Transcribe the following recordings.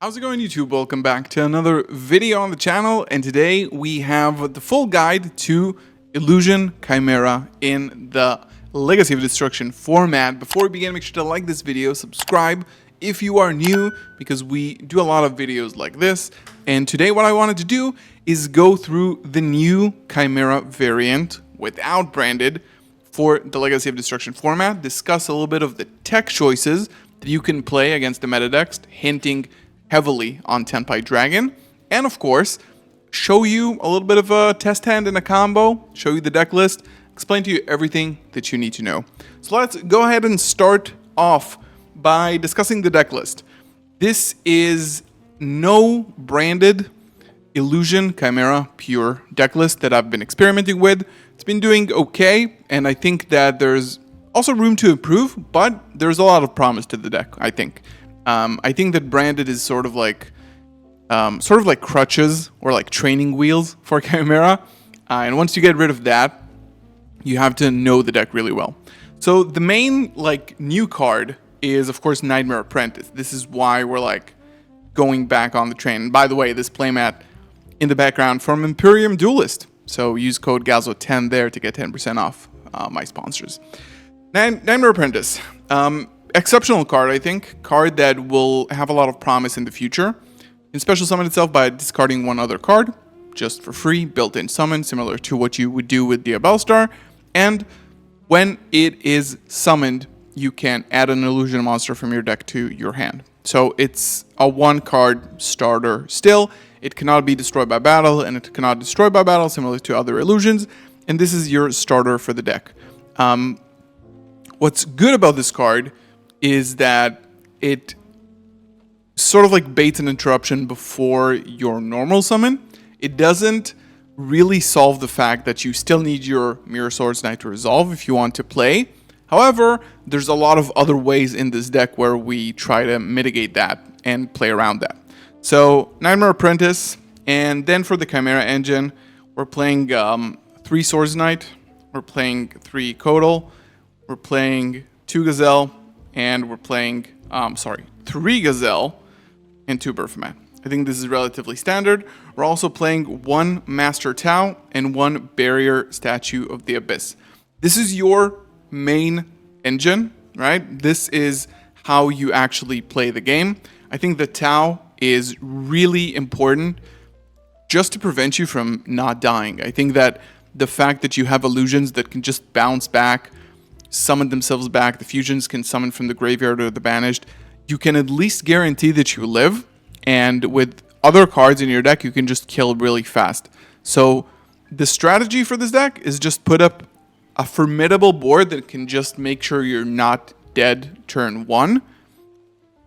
How's it going, YouTube? Welcome back to another video on the channel, and today we have the full guide to Illusion Chimera in the Legacy of Destruction format. Before we begin, make sure to like this video, subscribe if you are new, because we do a lot of videos like this. And today what I wanted to do is go through the new Chimera variant without branded for the Legacy of Destruction format, discuss a little bit of the tech choices that you can play against the meta decks, hinting heavily on Tenpai Dragon, and of course, show you a little bit of a test hand and a combo, show you the deck list, explain to you everything that you need to know. So let's go ahead and start off by discussing the deck list. This is no branded Illusion Chimera pure deck list that I've been experimenting with. It's been doing okay, and I think that there's also room to improve, but there's a lot of promise to the deck, I think. I think that branded is sort of like crutches or like training wheels for Chimera. And once you get rid of that, you have to know the deck really well. So the main new card is of course Nightmare Apprentice. This is why we're going back on the train. And by the way, this playmat in the background from Imperium Duelist. So use code GAZO10 there to get 10% off my sponsors. Nightmare Apprentice. Exceptional card, I think. Card that will have a lot of promise in the future. You can special summon itself by discarding one other card, just for free, built-in summon, similar to what you would do with the Bellstar. And when it is summoned, you can add an illusion monster from your deck to your hand. So it's a one-card starter still. It cannot be destroyed by battle, and it cannot destroy by battle, similar to other illusions. And this is your starter for the deck. What's good about this card is that it sort of baits an interruption before your normal summon. It doesn't really solve the fact that you still need your Mirror Swords Knight to resolve if you want to play. However, there's a lot of other ways in this deck where we try to mitigate that and play around that. So, Nightmare Apprentice, and then for the Chimera engine, we're playing 3 Swords Knight, we're playing 3 Kodal, we're playing 2 Gazelle, and we're playing, 3 Gazelle and 2 Berthamat. I think this is relatively standard. We're also playing 1 Master Tau and 1 Barrier Statue of the Abyss. This is your main engine, right? This is how you actually play the game. I think the Tau is really important just to prevent you from not dying. I think that the fact that you have illusions that can just bounce back, summon themselves back, the fusions can summon from the graveyard or the banished, you can at least guarantee that you live, and with other cards in your deck you can just kill really fast. So the strategy for this deck is just put up a formidable board that can just make sure you're not dead turn 1,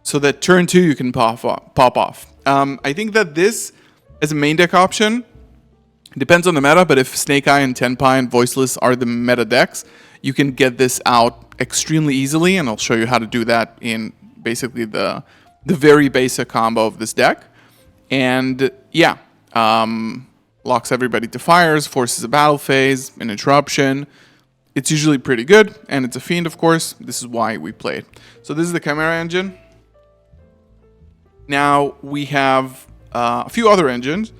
so that turn 2 you can pop off. I think that this as a main deck option depends on the meta, but if Snake Eye and Tenpai and Voiceless are the meta decks, you can get this out extremely easily, and I'll show you how to do that in basically the very basic combo of this deck. And yeah, locks everybody to fires, forces a battle phase, an interruption. It's usually pretty good, and it's a fiend, of course. This is why we play it. So this is the Chimera engine. Now we have a few other engines.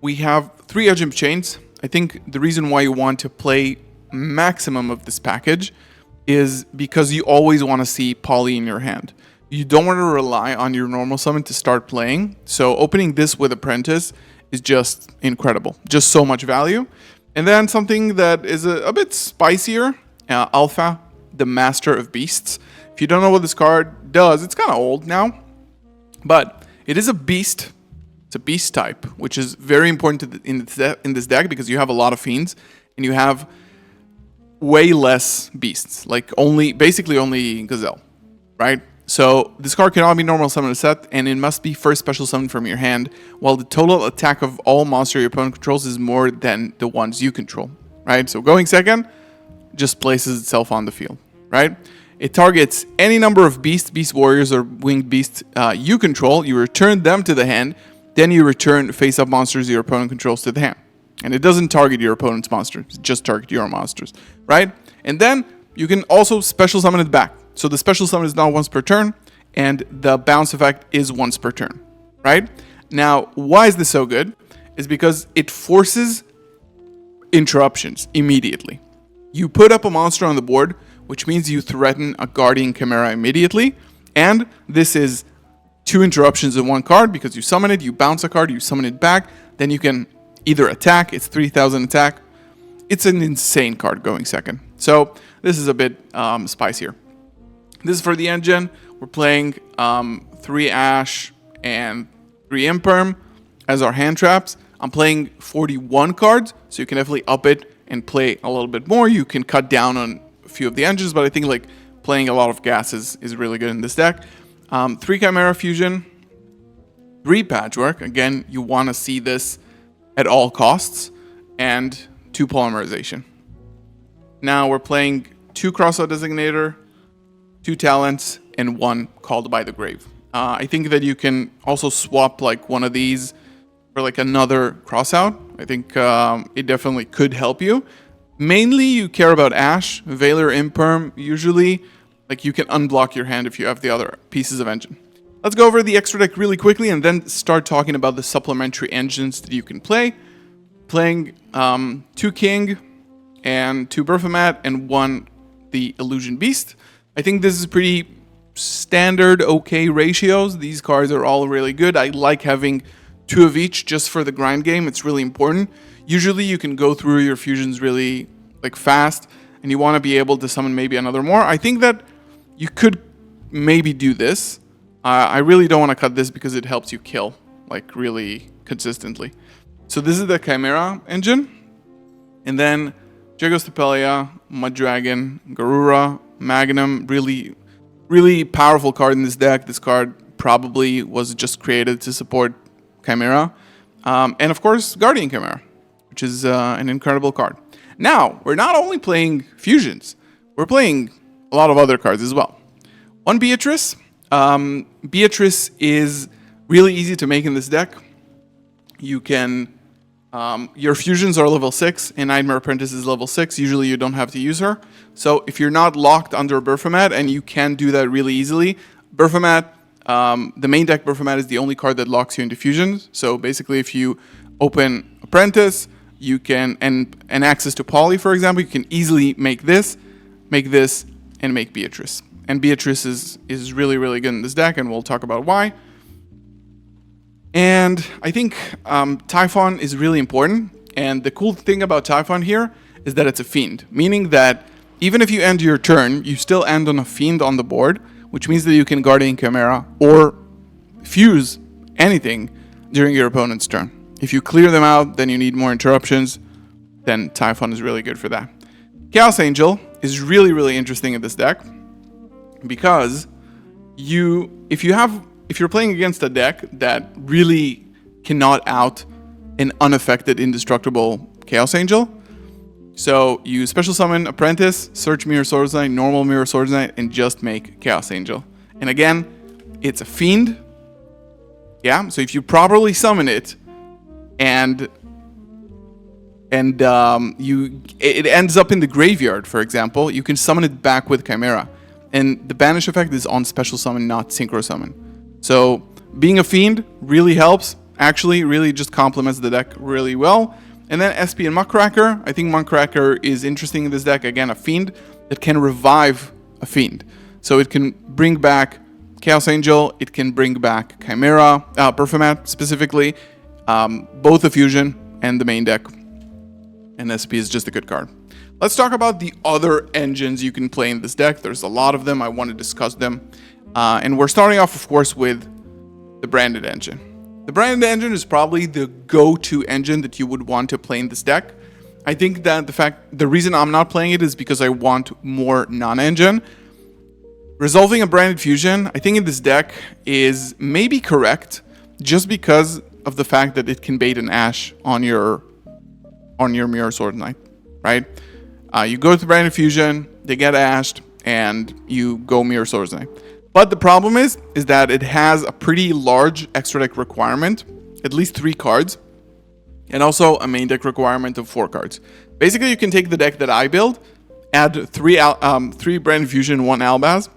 We have 3 Edge Imp Chains. I think the reason why you want to play maximum of this package is because you always want to see Poly in your hand. You don't want to rely on your normal summon to start playing. So opening this with Apprentice is just incredible. Just so much value. And then something that is a bit spicier, Alpha, the Master of Beasts. If you don't know what this card does, it's kind of old now, but it is a beast. It's a beast type, which is very important in this deck because you have a lot of fiends and you have way less beasts, basically only Gazelle, right? So this card cannot be normal summon a set, and it must be first special summon from your hand, while the total attack of all monsters your opponent controls is more than the ones you control, right? So going second just places itself on the field, right? It targets any number of beasts, beast warriors, or winged beasts you control. You return them to the hand, then you return face-up monsters your opponent controls to the hand. And it doesn't target your opponent's monsters, it just targets your monsters, right? And then you can also special summon it back. So the special summon is now once per turn, and the bounce effect is once per turn. right? Now, why is this so good? Is because it forces interruptions immediately. You put up a monster on the board, which means you threaten a Guardian Chimera immediately, and this is 2 interruptions in 1 card because you summon it, you bounce a card, you summon it back, then you can either attack, it's 3,000 attack. It's an insane card going second. So this is a bit spicier. This is for the engine. We're playing 3 Ash and 3 Imperm as our hand traps. I'm playing 41 cards, so you can definitely up it and play a little bit more. You can cut down on a few of the engines, but I think like playing a lot of gas is really good in this deck. 3 Chimera Fusion, 3 Patchwork. Again, you want to see this at all costs, and 2 Polymerization. Now we're playing 2 Crossout Designator, 2 Talents, and 1 Called by the Grave. I think that you can also swap like one of these for like another crossout. I think it definitely could help you. Mainly you care about Ash, Veiler, Imperm. Usually like you can unblock your hand if you have the other pieces of engine. Let's go over the extra deck really quickly and then start talking about the supplementary engines that you can play. Playing 2 King and 2 Berthamat and 1 the Illusion Beast. I think this is pretty standard okay ratios. These cards are all really good. I like having 2 of each just for the grind game. It's really important. Usually you can go through your fusions really like fast and you want to be able to summon maybe another more. I think that you could maybe do this. I really don't want to cut this because it helps you kill like really consistently. So this is the Chimera engine. And then Jagostapelia, Mud Dragon, Garura, Magnum, really powerful card in this deck. This card probably was just created to support Chimera. And of course, Guardian Chimera, which is an incredible card. Now, we're not only playing fusions, we're playing a lot of other cards as well. 1 Beatrice. Beatrice is really easy to make in this deck. You can... your fusions are level 6 and Nightmare Apprentice is level 6. Usually you don't have to use her. So if you're not locked under Berthamat, and you can do that really easily, Berthamat, the main deck Berthamat is the only card that locks you into fusions. So basically if you open Apprentice, you can, and access to Poly for example, you can easily make this, and make Beatrice. And Beatrice is really, really good in this deck, and we'll talk about why. And I think Typhon is really important. And the cool thing about Typhon here is that it's a fiend, meaning that even if you end your turn, you still end on a fiend on the board, which means that you can Guardian Chimera or fuse anything during your opponent's turn. If you clear them out, then you need more interruptions, then Typhon is really good for that. Chaos Angel is really, really interesting in this deck because if you're playing against a deck that really cannot out an unaffected, indestructible Chaos Angel, so you special summon Apprentice, search Mirror Swords Knight, normal Mirror Swords Knight, and just make Chaos Angel. And again, it's a fiend. Yeah, so if you properly summon it, and it ends up in the graveyard, for example, you can summon it back with Chimera. And the banish effect is on special summon, not synchro summon. So being a fiend really helps. Actually, really just complements the deck really well. And then SP and Muckracker. I think Muckracker is interesting in this deck. Again, a fiend that can revive a fiend. So it can bring back Chaos Angel. It can bring back Chimera, Berthamat specifically. Both the fusion and the main deck. And SP is just a good card. Let's talk about the other engines you can play in this deck. There's a lot of them. I want to discuss them. And we're starting off, of course, with the Branded engine. The Branded engine is probably the go-to engine that you would want to play in this deck. I think that the reason I'm not playing it is because I want more non-engine. Resolving a Branded Fusion, I think in this deck is maybe correct, just because of the fact that it can bait an Ash on your Mirror Sword Knight, right? You go to Branded Fusion, they get ashed, and you go Mirror Sword Knight. But the problem is that it has a pretty large extra deck requirement, at least 3 cards, and also a main deck requirement of 4 cards. Basically, you can take the deck that I build, add 3 Branded Fusion, 1 Albaz,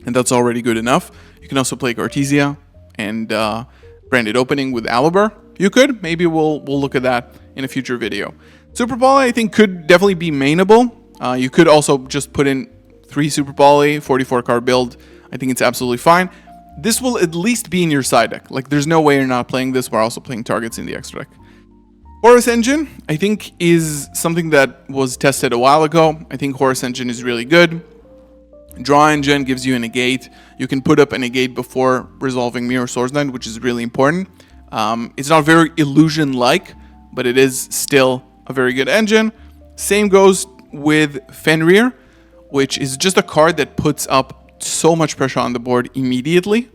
and that's already good enough. You can also play Cartesia and branded opening with Aliber. You could. Maybe we'll look at that in a future video. Super Poly, I think, could definitely be mainable. You could also just put in 3 Super Poly, 44 card build. I think it's absolutely fine. This will at least be in your side deck. Like, there's no way you're not playing this while also playing targets in the extra deck. Horus Engine, I think, is something that was tested a while ago. I think Horus Engine is really good. Draw Engine gives you a negate. You can put up a negate before resolving Mirror Swords Knight, which is really important. It's not very illusion-like, but it is still a very good engine. Same goes with Fenrir, which is just a card that puts up so much pressure on the board immediately,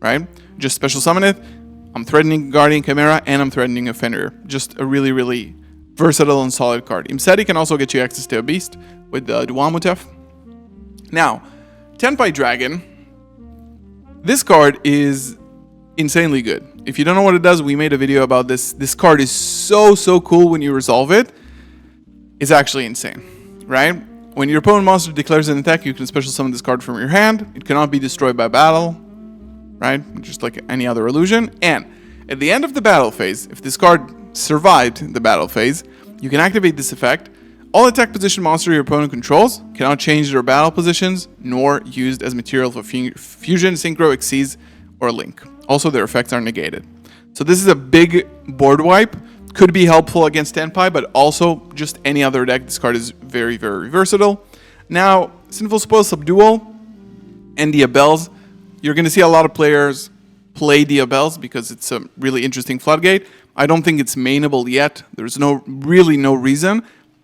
right? Just special summon it. I'm threatening Guardian Chimera, and I'm threatening a Fenrir. Just a really, really versatile and solid card. Imseti can also get you access to a beast with the Dual Motif. Now, Tenpai Dragon. This card is insanely good. If you don't know what it does, we made a video about this. This card is so cool when you resolve it. It's actually insane, right? When your opponent monster declares an attack, you can special summon this card from your hand. It cannot be destroyed by battle, right? Just like any other illusion. And at the end of the battle phase, if this card survived the battle phase, you can activate this effect. All attack position monster your opponent controls cannot change their battle positions, nor used as material for fusion, synchro, exceeds, or link. Also, their effects are negated. So this is a big board wipe. Could be helpful against Tenpai, but also just any other deck. This card is very versatile. Now, Sinful Spoil Subdual and Diabells. You're going to see a lot of players play Diabells because it's a really interesting floodgate. I don't think it's mainable yet. There's really no reason.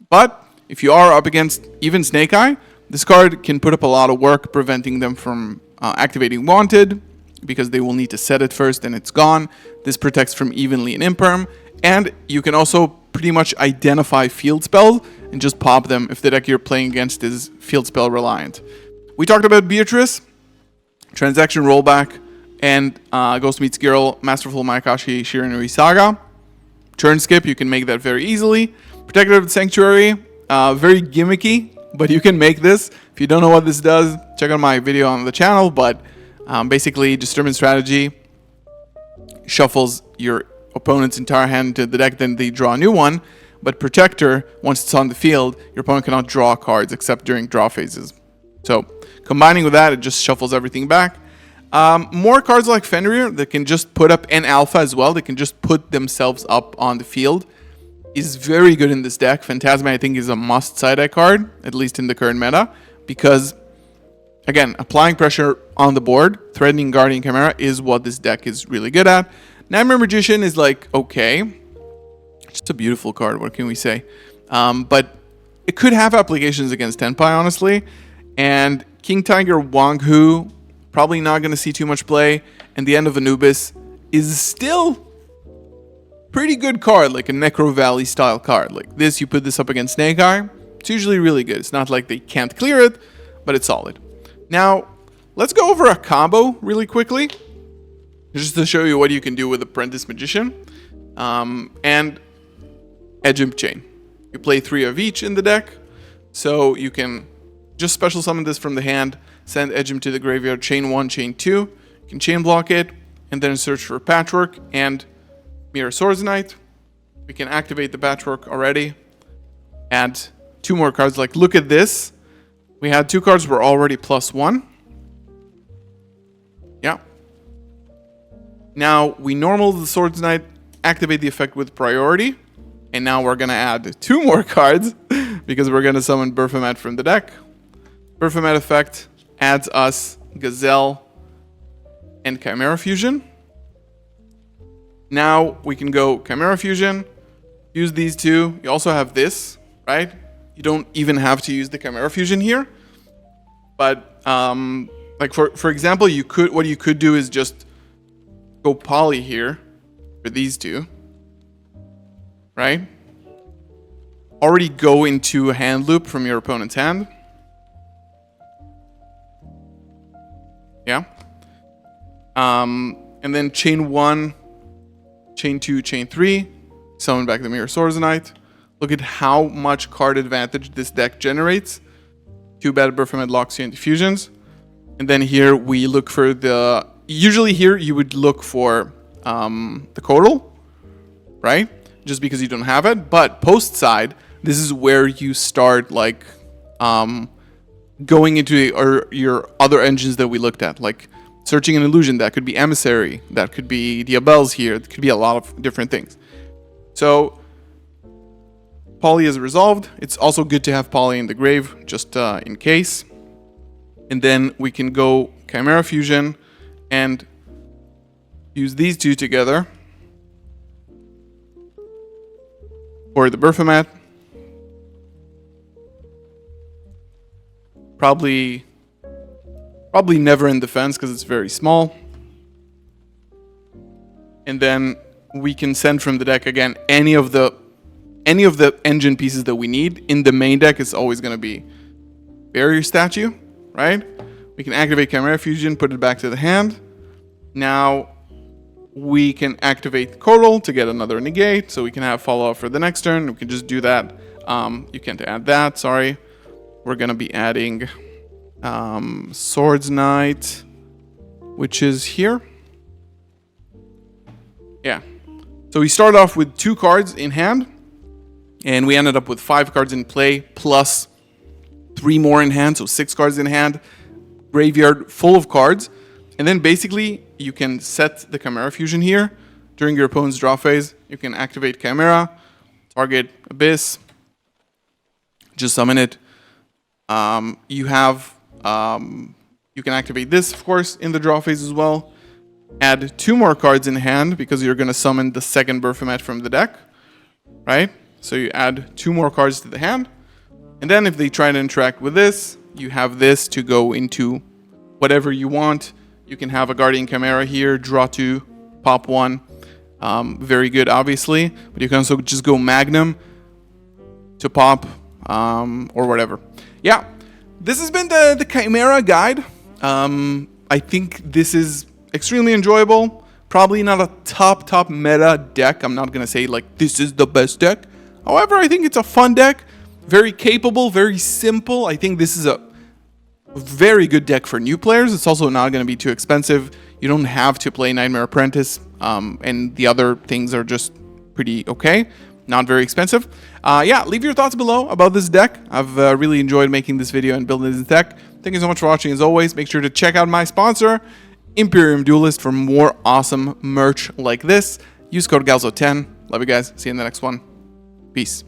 But if you are up against even Snake Eye, this card can put up a lot of work preventing them from activating Wanted, because they will need to set it first and it's gone. This protects from evenly and imperm. And you can also pretty much identify field spells and just pop them if the deck you're playing against is field spell reliant. We talked about Beatrice, Transaction Rollback, and Ghost Meets Girl, Masterful Mayakashi Shiranui Saga. Turn skip, you can make that very easily. Protective Sanctuary, very gimmicky, but you can make this. If you don't know what this does, check out my video on the channel, but basically Disturbance Strategy shuffles your opponent's entire hand into the deck, then they draw a new one. But Protector, once it's on the field, your opponent cannot draw cards except during draw phases. So combining with that, it just shuffles everything back. More cards like Fenrir that can just put up, and Alpha as well, they can just put themselves up on the field, is very good in this deck. Phantasma, I think, is a must side deck card, at least in the current meta, because, again, applying pressure on the board, threatening Guardian Chimera is what this deck is really good at. Nightmare Magician is like, okay, just a beautiful card, what can we say? But it could have applications against Tenpai, honestly. And King Tiger Wang Hu, probably not going to see too much play. And the End of Anubis is still pretty good card, like a Necro Valley style card. Like this, you put this up against Snake Eye, it's usually really good. It's not like they can't clear it, but it's solid. Now, let's go over a combo really quickly, just to show you what you can do with Apprentice Magician and Edge Imp Chain. You play 3 of each in the deck, so you can just special summon this from the hand, send Edge Imp to the graveyard, chain 1, chain 2, you can chain block it, and then search for Patchwork and Mirror Swords Knight. We can activate the Patchwork already. Add 2 more cards. Like, look at this. We had 2 cards were already +1. Yeah. Now, we normal the Swords Knight, activate the effect with priority. And now we're going to add 2 more cards because we're going to summon Baphomet from the deck. Baphomet effect adds us Gazelle and Chimera Fusion. Now we can go Chimera Fusion, use these 2. You also have this, right? You don't even have to use the Chimera Fusion here. But like for example, what you could do is just go Poly here for these 2, right? Already go into a hand loop from your opponent's hand. Yeah. And then chain 1, chain 2, chain 3, summon back the Mirror Swords Knight. Look at how much card advantage this deck generates. 2 bad Baphomet locks you into fusions. And then here we look for usually here you would look for the Coral, right? Just because you don't have it. But post side, this is where you start like going into your other engines that we looked at, like searching an illusion. That could be Emissary, that could be Diabelle's here, it could be a lot of different things. So Poly is resolved. It's also good to have Poly in the grave, just in case. And then we can go Chimera Fusion and use these two together for the Berthomet. Probably never in defense because it's very small. And then we can send from the deck again any of the engine pieces that we need. In the main deck, it's always going to be Barrier Statue, right? We can activate Chimera Fusion, put it back to the hand. Now we can activate Coral to get another negate, so we can have follow-up for the next turn. We can just do that. You can't add that, sorry. We're going to be adding Swords Knight, which is here. Yeah. So we start off with 2 cards in hand, and we ended up with 5 cards in play, plus 3 more in hand, so 6 cards in hand. Graveyard full of cards. And then basically, you can set the Chimera Fusion here. During your opponent's draw phase, you can activate Chimera, target Abyss, just summon it. You can activate this, of course, in the draw phase as well. Add 2 more cards in hand because you're going to summon the second Berthomet from the deck, right? So you add 2 more cards to the hand. And then if they try to interact with this, you have this to go into whatever you want. You can have a Guardian Chimera here, draw 2, pop 1. Very good, obviously. But you can also just go Magnum to pop or whatever. Yeah, this has been the Chimera guide. I think this is extremely enjoyable. Probably not a top meta deck. I'm not going to say like this is the best deck. However, I think it's a fun deck. Very capable, very simple. I think this is a very good deck for new players. It's also not going to be too expensive. You don't have to play Nightmare Apprentice, and the other things are just pretty okay. Not very expensive. Yeah, leave your thoughts below about this deck. I've really enjoyed making this video and building this deck. Thank you so much for watching. As always, make sure to check out my sponsor, Imperium Duelist, for more awesome merch like this. Use code GALZO10. Love you guys. See you in the next one. Peace.